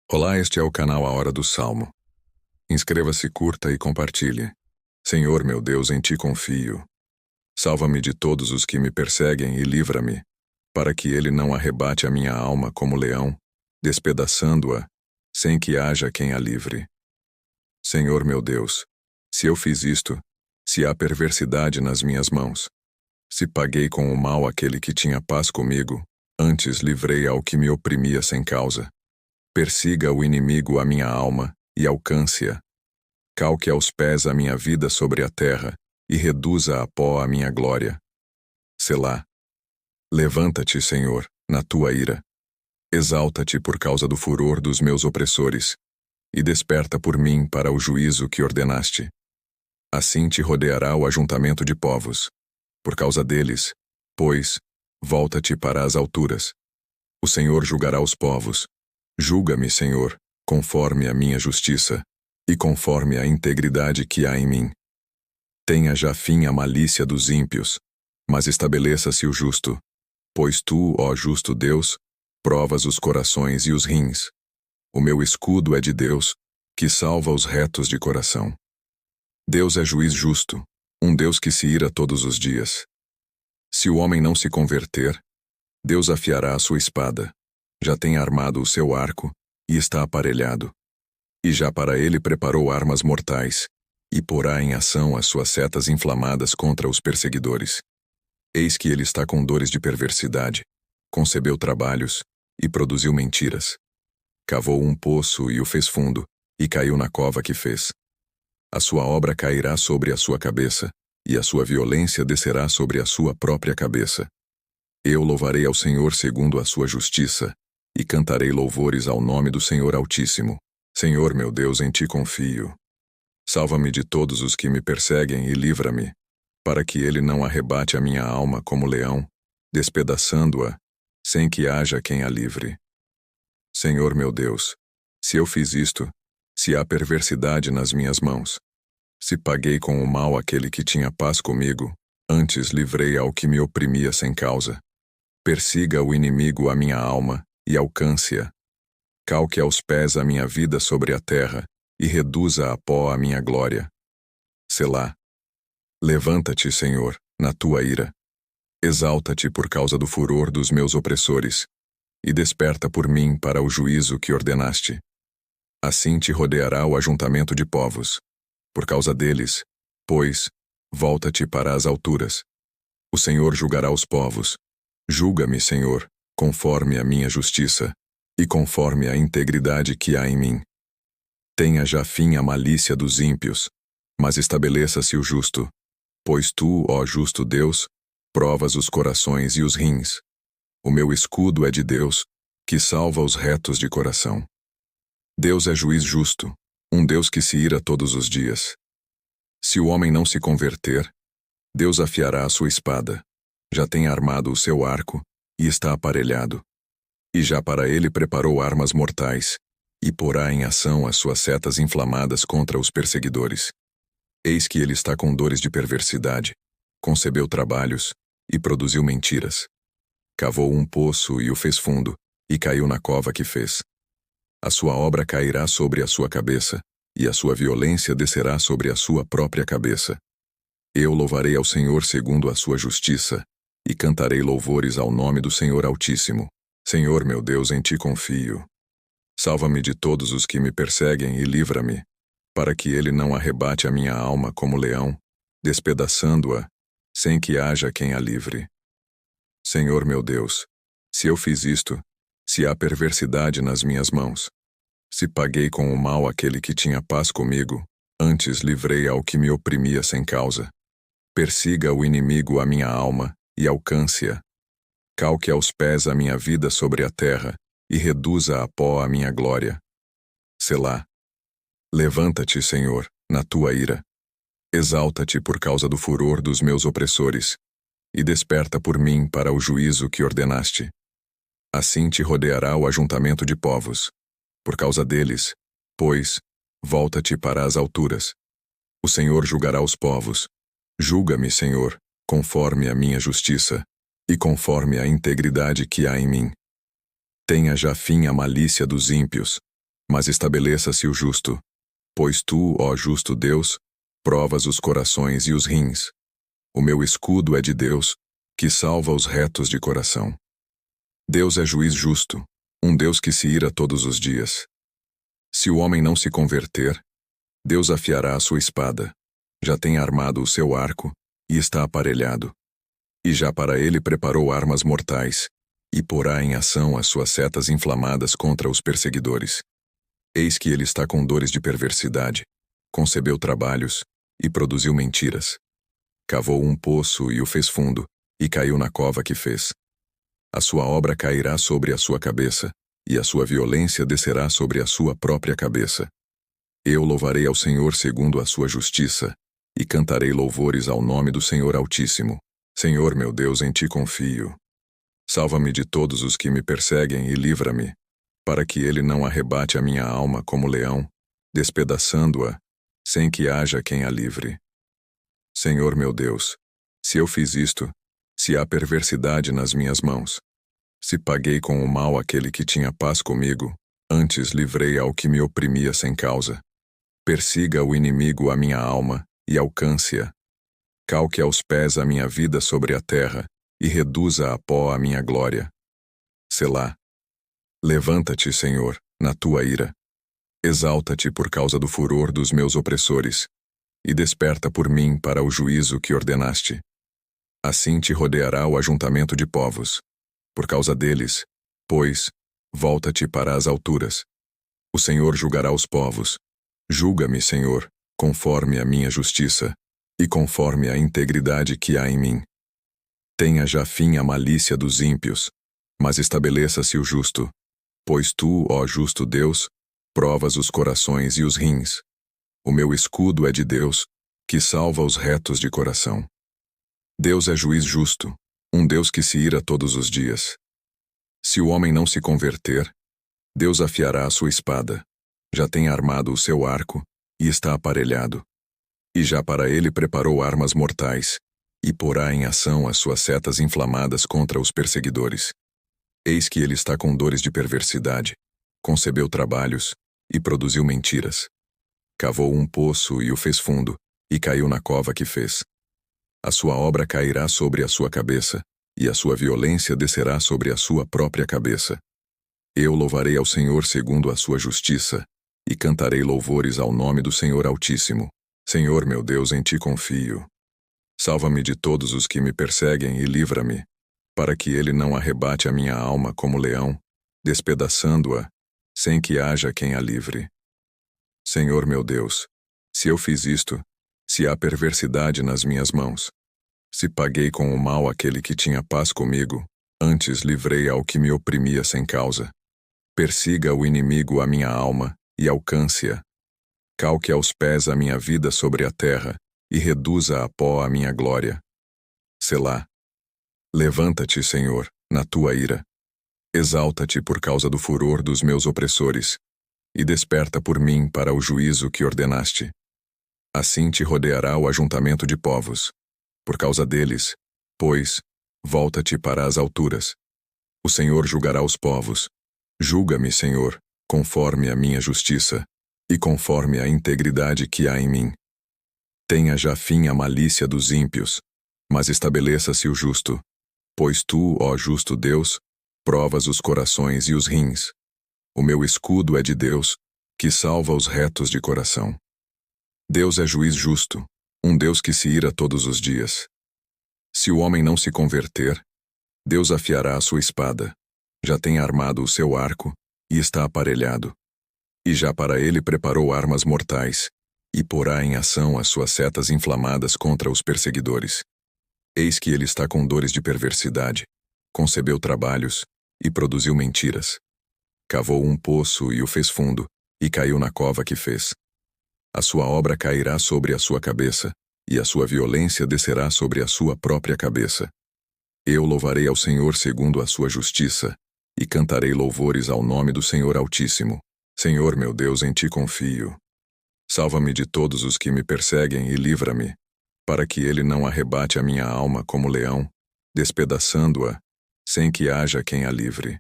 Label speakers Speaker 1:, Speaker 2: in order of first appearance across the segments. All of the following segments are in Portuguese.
Speaker 1: Olá, este é o canal A Hora do Salmo. Inscreva-se, curta e compartilhe. Senhor meu Deus, em ti confio. Salva-me de todos os que me perseguem e livra-me, para que ele não arrebate a minha alma como leão, despedaçando-a, sem que haja quem a livre. Senhor meu Deus, se eu fiz isto, se há perversidade nas minhas mãos, se paguei com o mal aquele que tinha paz comigo, antes livrei ao que me oprimia sem causa. Persiga o inimigo a minha alma e alcance-a. Calque aos pés a minha vida sobre a terra e reduza a pó a minha glória. Selá. Levanta-te, Senhor, na tua ira. Exalta-te por causa do furor dos meus opressores e desperta por mim para o juízo que ordenaste. Assim te rodeará o ajuntamento de povos. Por causa deles, pois, volta-te para as alturas. O Senhor julgará os povos. Julga-me, Senhor, conforme a minha justiça, e conforme a integridade que há em mim. Tenha já fim a malícia dos ímpios, mas estabeleça-se o justo, pois tu, ó justo Deus, provas os corações e os rins. O meu escudo é de Deus, que salva os retos de coração. Deus é juiz justo, um Deus que se ira todos os dias. Se o homem não se converter, Deus afiará a sua espada. Já tem armado o seu arco, e está aparelhado. E já para ele preparou armas mortais, e porá em ação as suas setas inflamadas contra os perseguidores. Eis que ele está com dores de perversidade, concebeu trabalhos, e produziu mentiras. Cavou um poço e o fez fundo, e caiu na cova que fez. A sua obra cairá sobre a sua cabeça, e a sua violência descerá sobre a sua própria cabeça. Eu louvarei ao Senhor segundo a sua justiça, e cantarei louvores ao nome do Senhor Altíssimo. Senhor meu Deus, em ti confio. Salva-me de todos os que me perseguem e livra-me, para que ele não arrebate a minha alma como leão, despedaçando-a, sem que haja quem a livre. Senhor meu Deus, se eu fiz isto, se há perversidade nas minhas mãos, se paguei com o mal aquele que tinha paz comigo, antes livrei ao que me oprimia sem causa. Persiga o inimigo a minha alma, e alcance-a. Calque aos pés a minha vida sobre a terra, e reduza a pó a minha glória. Selá. Levanta-te, Senhor, na tua ira. Exalta-te por causa do furor dos meus opressores, e desperta por mim para o juízo que ordenaste. Assim te rodeará o ajuntamento de povos. Por causa deles, pois, volta-te para as alturas. O Senhor julgará os povos. Julga-me, Senhor, conforme a minha justiça, e conforme a integridade que há em mim. Tenha já fim a malícia dos ímpios, mas estabeleça-se o justo, pois tu, ó justo Deus, provas os corações e os rins. O meu escudo é de Deus, que salva os retos de coração. Deus é juiz justo, um Deus que se ira todos os dias. Se o homem não se converter, Deus afiará a sua espada, já tem armado o seu arco, e está aparelhado. E já para ele preparou armas mortais, e porá em ação as suas setas inflamadas contra os perseguidores. Eis que ele está com dores de perversidade, concebeu trabalhos, e produziu mentiras. Cavou um poço e o fez fundo, e caiu na cova que fez. A sua obra cairá sobre a sua cabeça, e a sua violência descerá sobre a sua própria cabeça. Eu louvarei ao Senhor segundo a sua justiça, e cantarei louvores ao nome do Senhor Altíssimo. Senhor meu Deus, em ti confio. Salva-me de todos os que me perseguem e livra-me, para que ele não arrebate a minha alma como leão, despedaçando-a, sem que haja quem a livre. Senhor meu Deus, se eu fiz isto, se há perversidade nas minhas mãos, se paguei com o mal aquele que tinha paz comigo, antes livrei ao que me oprimia sem causa. Persiga o inimigo a minha alma, e alcance-a. Calque aos pés a minha vida sobre a terra, e reduza a pó a minha glória. Selá. Levanta-te, Senhor, na tua ira. Exalta-te por causa do furor dos meus opressores, e desperta por mim para o juízo que ordenaste. Assim te rodeará o ajuntamento de povos. Por causa deles, pois, volta-te para as alturas. O Senhor julgará os povos. Julga-me, Senhor, conforme a minha justiça, e conforme a integridade que há em mim. Tenha já fim a malícia dos ímpios, mas estabeleça-se o justo, pois tu, ó justo Deus, provas os corações e os rins. O meu escudo é de Deus, que salva os retos de coração. Deus é juiz justo, um Deus que se ira todos os dias. Se o homem não se converter, Deus afiará a sua espada, já tem armado o seu arco, e está aparelhado. E já para ele preparou armas mortais, e porá em ação as suas setas inflamadas contra os perseguidores. Eis que ele está com dores de perversidade, concebeu trabalhos, e produziu mentiras. Cavou um poço e o fez fundo, e caiu na cova que fez. A sua obra cairá sobre a sua cabeça, e a sua violência descerá sobre a sua própria cabeça. Eu louvarei ao Senhor segundo a sua justiça, e cantarei louvores ao nome do Senhor Altíssimo. Senhor meu Deus, em ti confio. Salva-me de todos os que me perseguem e livra-me, para que ele não arrebate a minha alma como leão, despedaçando-a, sem que haja quem a livre. Senhor meu Deus, se eu fiz isto, se há perversidade nas minhas mãos, se paguei com o mal aquele que tinha paz comigo, antes livrei ao que me oprimia sem causa. Persiga o inimigo a minha alma, e alcance-a. Calque aos pés a minha vida sobre a terra, e reduza a pó a minha glória. Selá. Levanta-te, Senhor, na tua ira. Exalta-te por causa do furor dos meus opressores, e desperta por mim para o juízo que ordenaste. Assim te rodeará o ajuntamento de povos. Por causa deles, pois, volta-te para as alturas. O Senhor julgará os povos. Julga-me, Senhor, conforme a minha justiça, e conforme a integridade que há em mim. Tenha já fim a malícia dos ímpios, mas estabeleça-se o justo, pois tu, ó justo Deus, provas os corações e os rins. O meu escudo é de Deus, que salva os retos de coração. Deus é juiz justo, um Deus que se ira todos os dias. Se o homem não se converter, Deus afiará a sua espada, já tem armado o seu arco, e está aparelhado. E já para ele preparou armas mortais, e porá em ação as suas setas inflamadas contra os perseguidores. Eis que ele está com dores de perversidade, concebeu trabalhos, e produziu mentiras. Cavou um poço e o fez fundo, e caiu na cova que fez. A sua obra cairá sobre a sua cabeça, e a sua violência descerá sobre a sua própria cabeça. Eu louvarei ao Senhor segundo a sua justiça, e cantarei louvores ao nome do Senhor Altíssimo. Senhor meu Deus, em ti confio. Salva-me de todos os que me perseguem e livra-me, para que ele não arrebate a minha alma como leão, despedaçando-a, sem que haja quem a livre. Senhor meu Deus, se eu fiz isto, se há perversidade nas minhas mãos, se paguei com o mal aquele que tinha paz comigo, antes livrei ao que me oprimia sem causa. Persiga o inimigo a minha alma, e alcance-a. Calque aos pés a minha vida sobre a terra, e reduza a pó a minha glória. Selá. Levanta-te, Senhor, na tua ira. Exalta-te por causa do furor dos meus opressores, e desperta por mim para o juízo que ordenaste. Assim te rodeará o ajuntamento de povos. Por causa deles, pois, volta-te para as alturas. O Senhor julgará os povos. Julga-me, Senhor, conforme a minha justiça, e conforme a integridade que há em mim. Tenha já fim a malícia dos ímpios, mas estabeleça-se o justo, pois tu, ó justo Deus, provas os corações e os rins. O meu escudo é de Deus, que salva os retos de coração. Deus é juiz justo, um Deus que se ira todos os dias. Se o homem não se converter, Deus afiará a sua espada, já tem armado o seu arco, e está aparelhado. E já para ele preparou armas mortais, e porá em ação as suas setas inflamadas contra os perseguidores. Eis que ele está com dores de perversidade, concebeu trabalhos, e produziu mentiras. Cavou um poço e o fez fundo, e caiu na cova que fez. A sua obra cairá sobre a sua cabeça, e a sua violência descerá sobre a sua própria cabeça. Eu louvarei ao Senhor segundo a sua justiça, e cantarei louvores ao nome do Senhor Altíssimo. Senhor meu Deus, em ti confio. Salva-me de todos os que me perseguem e livra-me, para que ele não arrebate a minha alma como leão, despedaçando-a, sem que haja quem a livre.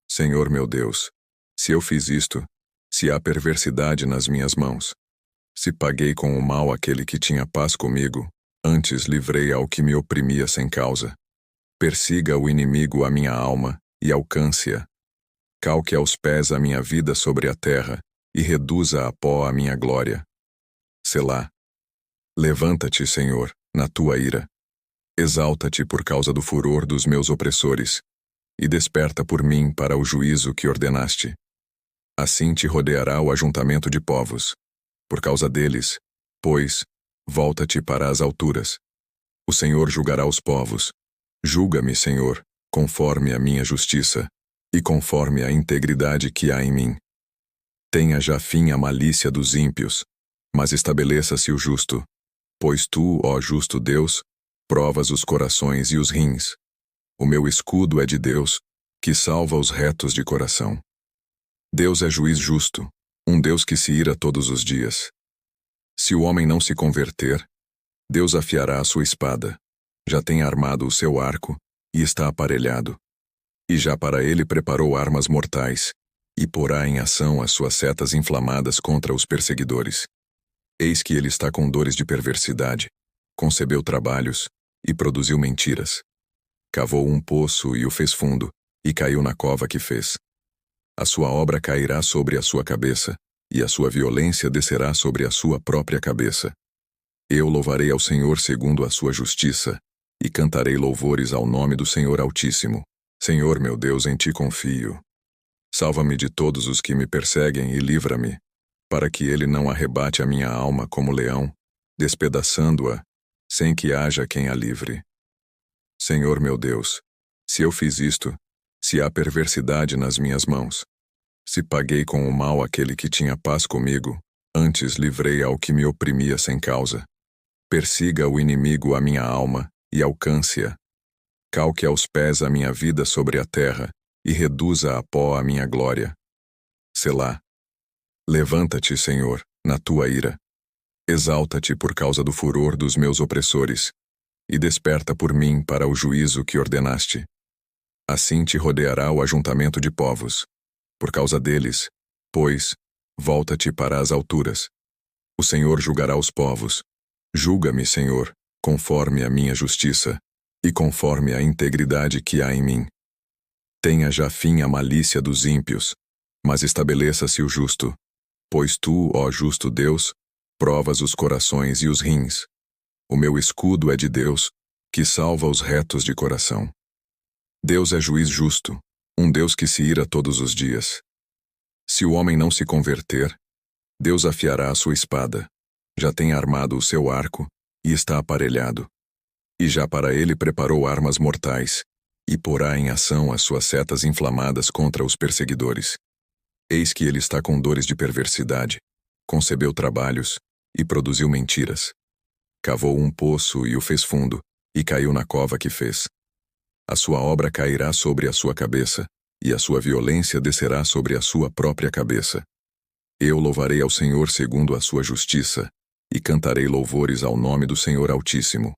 Speaker 1: Senhor meu Deus, se eu fiz isto, se há perversidade nas minhas mãos. Se paguei com o mal aquele que tinha paz comigo, antes livrei ao que me oprimia sem causa. Persiga o inimigo a minha alma e alcance-a. Calque aos pés a minha vida sobre a terra e reduza a pó a minha glória. Selá. Levanta-te, Senhor, na tua ira. Exalta-te por causa do furor dos meus opressores, e desperta por mim para o juízo que ordenaste. Assim te rodeará o ajuntamento de povos. Por causa deles, pois, volta-te para as alturas. O Senhor julgará os povos. Julga-me, Senhor, conforme a minha justiça, e conforme a integridade que há em mim. Tenha já fim a malícia dos ímpios, mas estabeleça-se o justo. Pois tu, ó justo Deus, provas os corações e os rins. O meu escudo é de Deus, que salva os retos de coração. Deus é juiz justo, um Deus que se ira todos os dias. Se o homem não se converter, Deus afiará a sua espada, já tem armado o seu arco, e está aparelhado. E já para ele preparou armas mortais, e porá em ação as suas setas inflamadas contra os perseguidores. Eis que ele está com dores de perversidade, concebeu trabalhos, e produziu mentiras. Cavou um poço e o fez fundo, e caiu na cova que fez. A sua obra cairá sobre a sua cabeça, e a sua violência descerá sobre a sua própria cabeça. Eu louvarei ao Senhor segundo a sua justiça, e cantarei louvores ao nome do Senhor Altíssimo. Senhor meu Deus, em ti confio. Salva-me de todos os que me perseguem e livra-me, para que ele não arrebate a minha alma como leão, despedaçando-a, sem que haja quem a livre. Senhor meu Deus, se eu fiz isto, se há perversidade nas minhas mãos, se paguei com o mal aquele que tinha paz comigo, antes livrei ao que me oprimia sem causa. Persiga o inimigo a minha alma e alcance-a. Calque aos pés a minha vida sobre a terra e reduza a pó a minha glória. Selá. Levanta-te, Senhor, na tua ira. Exalta-te por causa do furor dos meus opressores, e desperta por mim para o juízo que ordenaste. Assim te rodeará o ajuntamento de povos. Por causa deles, pois, volta-te para as alturas. O Senhor julgará os povos. Julga-me, Senhor, conforme a minha justiça, e conforme a integridade que há em mim. Tenha já fim a malícia dos ímpios, mas estabeleça-se o justo. Pois tu, ó justo Deus, provas os corações e os rins. O meu escudo é de Deus, que salva os retos de coração. Deus é juiz justo, um Deus que se ira todos os dias. Se o homem não se converter, Deus afiará a sua espada, já tem armado o seu arco, e está aparelhado. E já para ele preparou armas mortais, e porá em ação as suas setas inflamadas contra os perseguidores. Eis que ele está com dores de perversidade, concebeu trabalhos, e produziu mentiras. Cavou um poço e o fez fundo, e caiu na cova que fez. A sua obra cairá sobre a sua cabeça, e a sua violência descerá sobre a sua própria cabeça. Eu louvarei ao Senhor segundo a sua justiça, e cantarei louvores ao nome do Senhor Altíssimo.